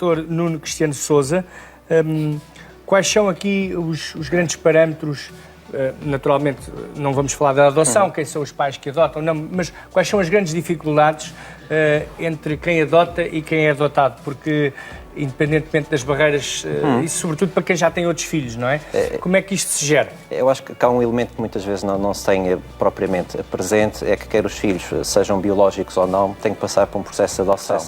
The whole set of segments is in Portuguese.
Dr. Nuno Cristiano Sousa. Quais são aqui os grandes parâmetros? Naturalmente, não vamos falar da adoção, quem são os pais que adotam, não, mas quais são as grandes dificuldades entre quem adota e quem é adotado? Porque, independentemente das barreiras, e sobretudo para quem já tem outros filhos, não é? Como é que isto se gera? Eu acho que há um elemento que muitas vezes não se tem propriamente presente, é que quer os filhos sejam biológicos ou não, têm que passar por um processo de adoção.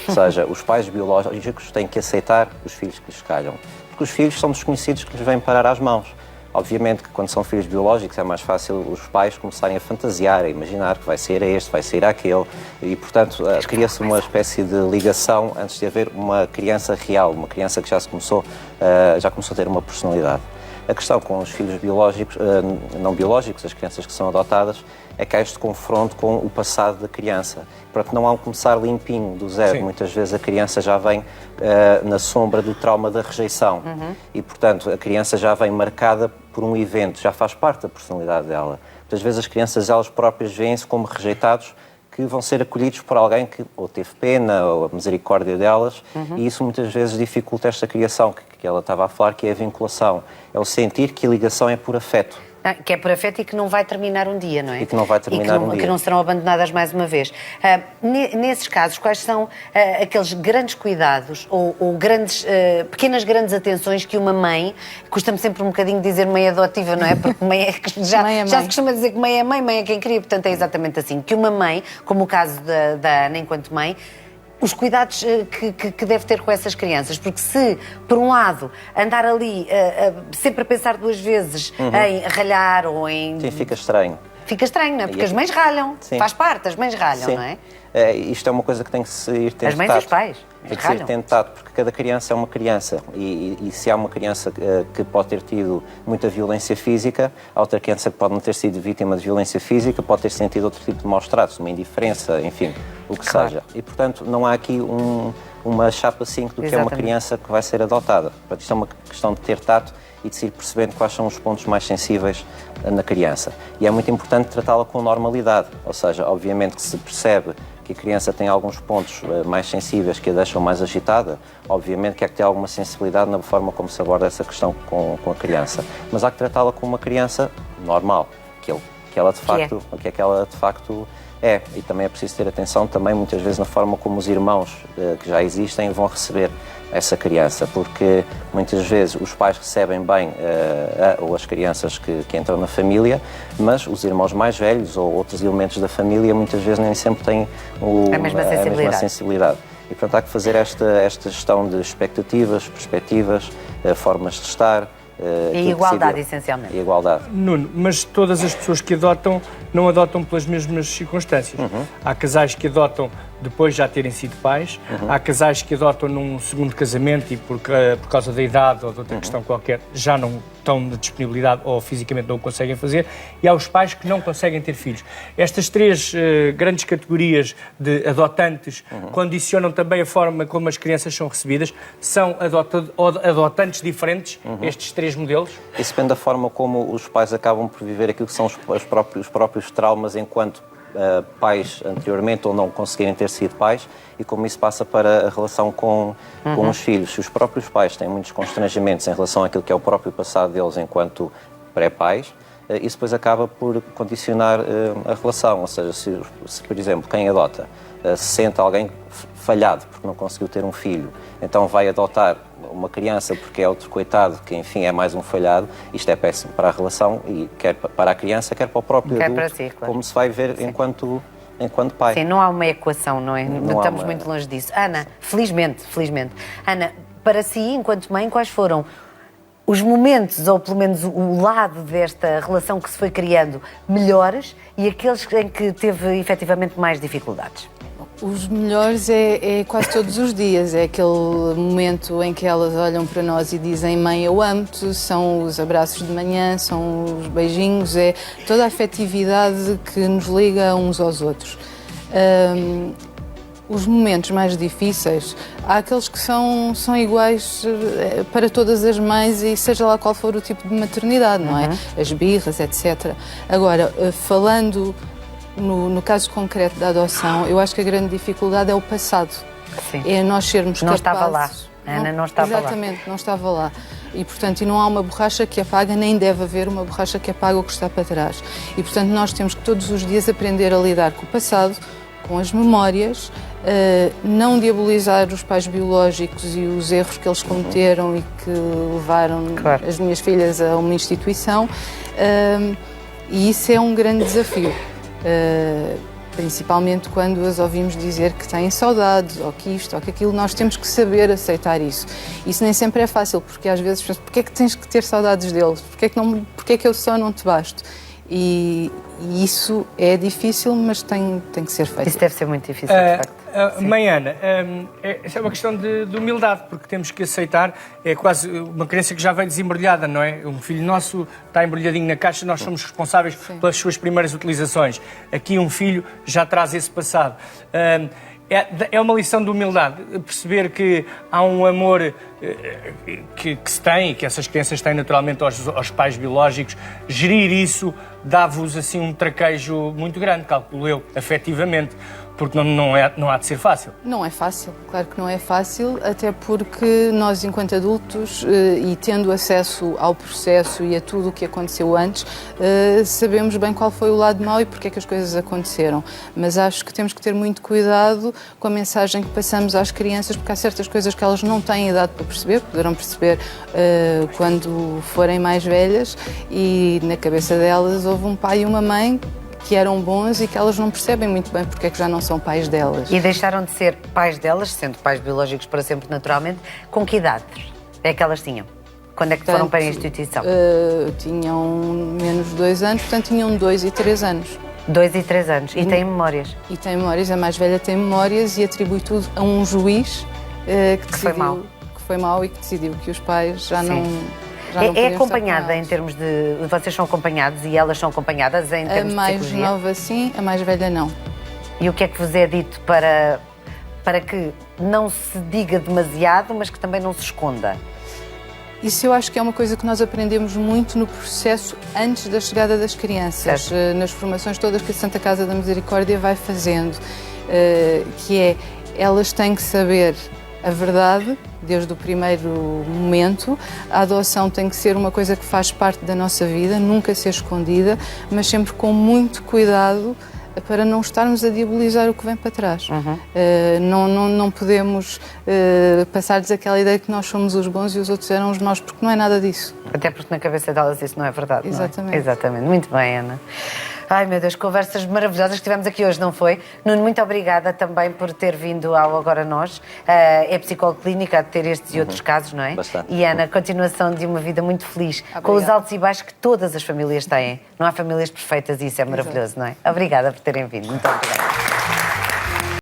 Ou seja, os pais biológicos têm que aceitar os filhos que lhes calham. Porque os filhos são desconhecidos que lhes vêm parar às mãos. Obviamente que quando são filhos biológicos é mais fácil os pais começarem a fantasiar, a imaginar que vai ser este, vai ser aquele, e portanto cria-se uma espécie de ligação antes de haver uma criança real, uma criança que já começou a ter uma personalidade. A questão com os filhos biológicos, não biológicos, as crianças que são adotadas, é que há este confronto com o passado da criança. Portanto, não há um começar limpinho do zero. Sim. Muitas vezes a criança já vem na sombra do trauma da rejeição. E, portanto, a criança já vem marcada por um evento, já faz parte da personalidade dela. Muitas vezes as crianças, elas próprias, veem-se como rejeitados, que vão ser acolhidos por alguém que ou teve pena ou a misericórdia delas, e isso muitas vezes dificulta esta criação que ela estava a falar, que é a vinculação. É o sentir que a ligação é por afeto. Que é por afeto e que não vai terminar um dia, não é? E que não vai terminar um dia. Que não serão abandonadas mais uma vez. Nesses casos, quais são aqueles grandes cuidados ou pequenas grandes atenções que uma mãe, custa-me sempre um bocadinho dizer mãe adotiva, não é? Porque mãe é, já se costuma dizer que mãe é quem cria, portanto é exatamente assim. Que uma mãe, como o caso da Ana enquanto mãe, os cuidados que deve ter com essas crianças, porque se, por um lado, andar ali sempre a pensar duas vezes em ralhar ou em... Sim, fica estranho. Fica estranho, não é? Porque as mães ralham, sim, faz parte, as mães ralham, sim, não é? Isto é uma coisa que tem que se ir tentado. As mães e os pais. Tem que ser tentado, porque cada criança é uma criança e se há uma criança que pode ter tido muita violência física, há outra criança que pode não ter sido vítima de violência física, pode ter sentido outro tipo de maus tratos, uma indiferença, enfim, o que seja. E, portanto, não há aqui uma chapa 5 do que é uma criança que vai ser adotada. Portanto, isto é uma questão de ter tato e de se ir percebendo quais são os pontos mais sensíveis na criança. E é muito importante tratá-la com normalidade, ou seja, obviamente que se percebe que a criança tem alguns pontos mais sensíveis que a deixam mais agitada, obviamente que há que ter alguma sensibilidade na forma como se aborda essa questão com a criança. Mas há que tratá-la como uma criança normal, que ela de facto é. E também é preciso ter atenção também muitas vezes na forma como os irmãos que já existem vão receber essa criança, porque muitas vezes os pais recebem bem ou as crianças que entram na família, mas os irmãos mais velhos ou outros elementos da família muitas vezes nem sempre têm a mesma sensibilidade. E, portanto, há que fazer esta gestão de expectativas, perspectivas, formas de estar. E igualdade, essencialmente. E igualdade. Nuno, mas todas as pessoas que adotam não adotam pelas mesmas circunstâncias. Há casais que adotam depois de já terem sido pais, há casais que adotam num segundo casamento e por causa da idade ou de outra questão qualquer já não estão de disponibilidade ou fisicamente não o conseguem fazer, e há os pais que não conseguem ter filhos. Estas três grandes categorias de adotantes condicionam também a forma como as crianças são recebidas. São adotantes diferentes, estes três modelos? Isso depende da forma como os pais acabam por viver aquilo que são os próprios traumas enquanto pais anteriormente ou não conseguirem ter sido pais e como isso passa para a relação com os filhos. Se os próprios pais têm muitos constrangimentos em relação àquilo que é o próprio passado deles enquanto pré-pais, isso depois acaba por condicionar a relação. Ou seja, se por exemplo, quem adota se sente alguém falhado porque não conseguiu ter um filho, então vai adotar uma criança porque é outro coitado que, enfim, é mais um falhado, isto é péssimo para a relação, e quer para a criança, quer para o próprio adulto, si, claro. Como se vai ver enquanto pai. Sim, não há uma equação, não é? Não estamos muito longe disso. Ana, felizmente. Ana, para si, enquanto mãe, quais foram os momentos, ou pelo menos o lado desta relação que se foi criando, melhores e aqueles em que teve efetivamente mais dificuldades? Os melhores é quase todos os dias, é aquele momento em que elas olham para nós e dizem mãe, eu amo-te, são os abraços de manhã, são os beijinhos, é toda a afetividade que nos liga uns aos outros. Os momentos mais difíceis, há aqueles que são iguais para todas as mães e seja lá qual for o tipo de maternidade, não é? As birras, etc. Agora, falando no caso concreto da adoção, eu acho que a grande dificuldade é o passado. Sim. É nós sermos Não capazes... estava lá. A Ana não estava lá. Exatamente, não estava lá. E, portanto, não há uma borracha que apaga, nem deve haver uma borracha que apaga o que está para trás. E, portanto, nós temos que todos os dias aprender a lidar com o passado, com as memórias, não diabolizar os pais biológicos e os erros que eles cometeram e que levaram as minhas filhas a uma instituição. E isso é um grande desafio. Principalmente quando as ouvimos dizer que têm saudades, ou que isto, ou que aquilo, nós temos que saber aceitar isso. Isso nem sempre é fácil, porque às vezes pensamos, porquê é que tens que ter saudades deles? Porquê é que eu só não te basto? E isso é difícil, mas tem que ser feito. Isso deve ser muito difícil, de facto. Mãe Ana, essa é uma questão de humildade, porque temos que aceitar, é quase uma criança que já veio desembrulhada, não é? Um filho nosso está embrulhadinho na caixa, nós somos responsáveis pelas suas primeiras utilizações. Aqui um filho já traz esse passado. É uma lição de humildade, perceber que há um amor que se tem, e que essas crianças têm naturalmente aos pais biológicos. Gerir isso dá-vos assim um traquejo muito grande, calculo eu, afetivamente, porque não há de ser fácil. Não é fácil, claro que não é fácil, até porque nós, enquanto adultos, e tendo acesso ao processo e a tudo o que aconteceu antes, sabemos bem qual foi o lado mau e porque é que as coisas aconteceram. Mas acho que temos que ter muito cuidado com a mensagem que passamos às crianças, porque há certas coisas que elas não têm idade para perceber, poderão perceber quando forem mais velhas, e na cabeça delas houve um pai e uma mãe que eram bons e que elas não percebem muito bem porque é que já não são pais delas. E deixaram de ser pais delas, sendo pais biológicos para sempre naturalmente, com que idades é que elas tinham? Quando é que foram para a instituição? Tinham menos de 2 anos, portanto tinham 2 e 3 anos. 2 e 3 anos. E têm memórias? E tem memórias, a mais velha tem memórias e atribui tudo a um juiz que foi mau. Que foi mau e que decidiu que os pais já não... É acompanhada em termos de... Vocês são acompanhados e elas são acompanhadas em termos de psicologia? A mais nova sim, a mais velha não. E o que é que vos é dito para que não se diga demasiado, mas que também não se esconda? Isso eu acho que é uma coisa que nós aprendemos muito no processo antes da chegada das crianças, nas formações todas que a Santa Casa da Misericórdia vai fazendo, que é, elas têm que saber a verdade desde o primeiro momento. A adoção tem que ser uma coisa que faz parte da nossa vida, nunca ser escondida, mas sempre com muito cuidado para não estarmos a diabolizar o que vem para trás. Não podemos passar-lhes aquela ideia que nós somos os bons e os outros eram os maus, porque não é nada disso. Até porque na cabeça delas isso não é verdade. Exatamente. Não é? Exatamente. Muito bem, Ana. Ai, meu Deus, conversas maravilhosas que tivemos aqui hoje, não foi? Nuno, muito obrigada também por ter vindo ao Agora Nós. É psicóloga clínica, há de ter estes e outros casos, não é? Bastante. E, Ana, continuação de uma vida muito feliz, Obrigada. com os altos e baixos que todas as famílias têm. Não há famílias perfeitas e isso é maravilhoso, não é? Obrigada por terem vindo. Muito obrigada.